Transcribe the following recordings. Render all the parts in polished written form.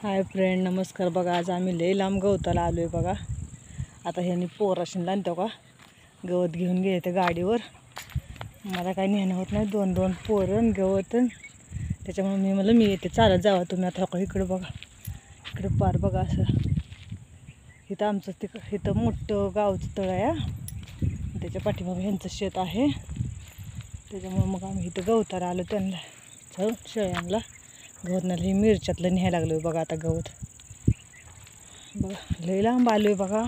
Hi friend, नमस्कार. बघा आज आम्ही लई लांब गवताला आलो आहे. बघा आता ह्यांनी पोराशीन आणतो का गवत घेऊन गेले गाडीवर. मला काही नेणं होत नाही, दोन दोन पोरं गवत. त्याच्यामुळे मी येते, चालत जावा तुम्ही. आता इकडं बघा, इकडं पार बघा असं. इथं आमचं इथं मोठं गावचं तळ आहे, त्याच्या पाठीमागे ह्यांचं शेत आहे. त्याच्यामुळे मग आम्ही इथं गवताला आलो त्यांना शेळ्यांना गवत नाही. हे मिरच्यातलं न्यायला लागलो बघा. आता गवत बघा लई लांब आलो आहे बघा.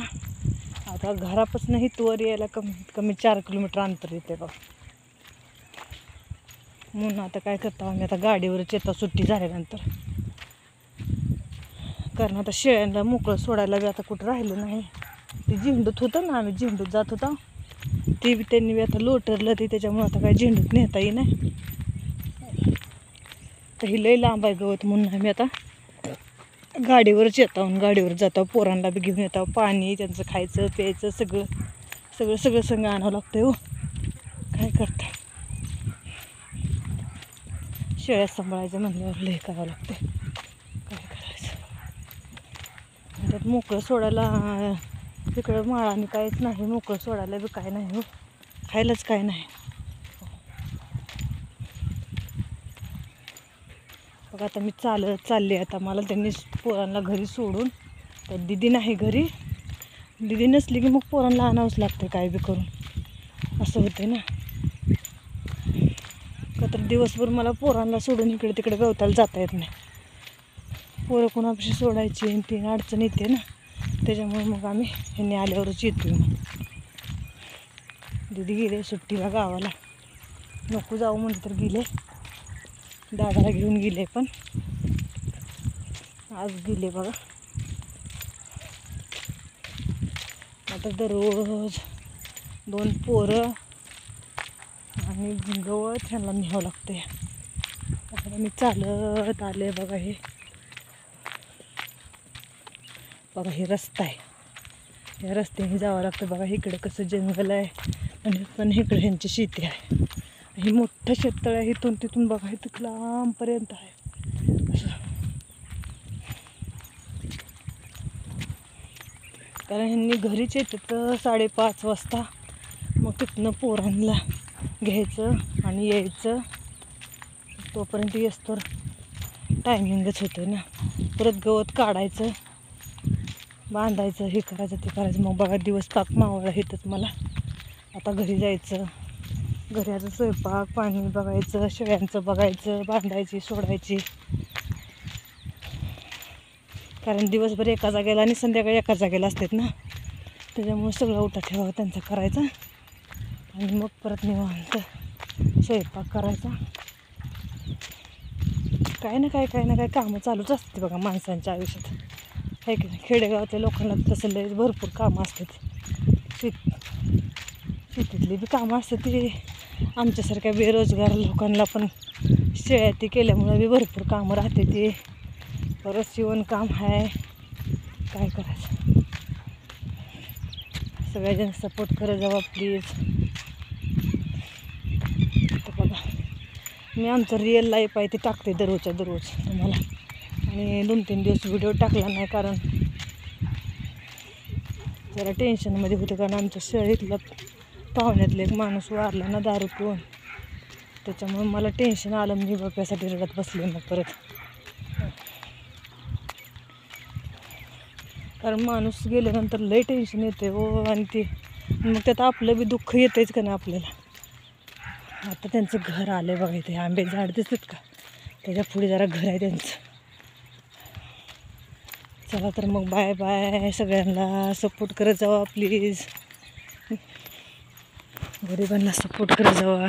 आता घरापासून इथवर यायला कमीत कमी 4 किलोमीटर अंतर येते बघा. म्हणून आता काय करतो आम्ही, आता गाडीवरच येतो सुट्टी झाल्यानंतर. कारण आता शेळ्यांना मोकळं सोडायला बी आता कुठं राहिलं नाही. ते झेंडूत होतं ना, आम्ही झेंडूत जात होता, ते बी त्यांनी बी आता लोटरलं ते. त्याच्यामुळे आता काय झेंडूत नेता येई नाही. तर ही लई लांब आहे गवत, म्हणून आम्ही आता गाडीवरच येतो. गाडीवर जातो, पोरांना बी घेऊन येतो. पाणी त्यांचं खायचं प्यायचं सगळं सगळं सगळं सगळं आणावं लागतं हो. काय करता, शेळ्या सांभाळायचं म्हणल्यावर लई करावं लागते. काय करायचं, त्यात मोकळं सोडायला तिकडं माळाने काहीच नाही, मोकळं सोडायला बी काय नाही हो, खायलाच काय नाही. बघा आता मी चालले. आता मला त्यांनी पोरांना घरी सोडून, तर दिदी नाही घरी. दिदी नसली की मग पोरांना आणावंच लागतं काय बी करून, असं होतं ना. का तर दिवसभर मला पोरांना सोडून इकडे तिकडे गवताला जाता येत नाही. पोरं कोणापाशी सोडायची आणि ती अडचण येते ना. त्याच्यामुळे मग आम्ही ह्यांनी आल्यावरच येतो. मग दिदी गेले सुट्टीला गावाला, नको जाऊ म्हणलं तर गेले. दादाला घेऊन गेले, पण आज गेले बघा. आता दररोज 2 पोरं आणि गवत ह्यांना न्यावं लागते. आता मी चालत आले बघा. हे बघा, हे रस्ता आहे, या रस्त्याने जावं लागतं बघा. इकडं कसं जंगल आहे आणि पण इकडं ह्यांची शेती आहे. हे मोठं शेततळ आहे, इथून तिथून बघा इथं लांबपर्यंत आहे असं. कारण ह्यांनी घरीच येतं 5:30 वाजता. मग तिथनं पोरांना घ्यायचं आणि यायचं, तोपर्यंत येस्तोर टायमिंगच होतं ना. परत गवत काढायचं, बांधायचं, हे करायचं ते करायचं. मग बघा दिवस पाक मावळा येतच मला. आता घरी जायचं, घराचं स्वयंपाक पाणी बघायचं, शेळ्यांचं बघायचं, बांधायची सोडायची. कारण दिवसभर एका जागेला आणि संध्याकाळी एका जागेला असतात ना. त्याच्यामुळे सगळं उठा ठेवा त्यांचा करायचा आणि मग परत निवांत स्वयंपाक करायचा. काय ना काय कामं चालूच असते बघा माणसांच्या आयुष्यात. आहे की नाही, खेडेगावातल्या लोकांना तसं लय भरपूर कामं असतात. शेतीतली बी कामं असतात ती. आमच्यासारख्या बेरोजगार लोकांना पण शेळ्या ती केल्यामुळं बी भरपूर कामं राहते ती. परत शिवणकाम आहे. काय करायचं, सगळ्याजण सपोर्ट करत जावा प्लीज. तर बघा मी आमचं रिअल लाईफ आहे ते टाकते दररोजच्या दररोज तुम्हाला. आणि 2-3 दिवस व्हिडिओ टाकला नाही, कारण जरा टेन्शनमध्ये होतं. कारण आमच्या शहरीतला पाहुण्यातला एक माणूस वारला ना दारू पिऊन. त्याच्यामुळे मला टेन्शन आलं, मी बाप्यासाठी रडत बसले. मग परत कारण माणूस गेल्यानंतर लई टेन्शन येते हो. आणि ते मग त्यात आपलं बी दुःख येतेच का नाही आपल्याला. आता त्यांचं घर आलं आहे बघा, इथे आंबे झाड दिसतात का, त्याच्या पुढे जरा घर आहे त्यांचं. चला तर मग बाय बाय. सगळ्यांना सपोर्ट करत जावा प्लीज, गरिबांना सपोर्ट करत जावा.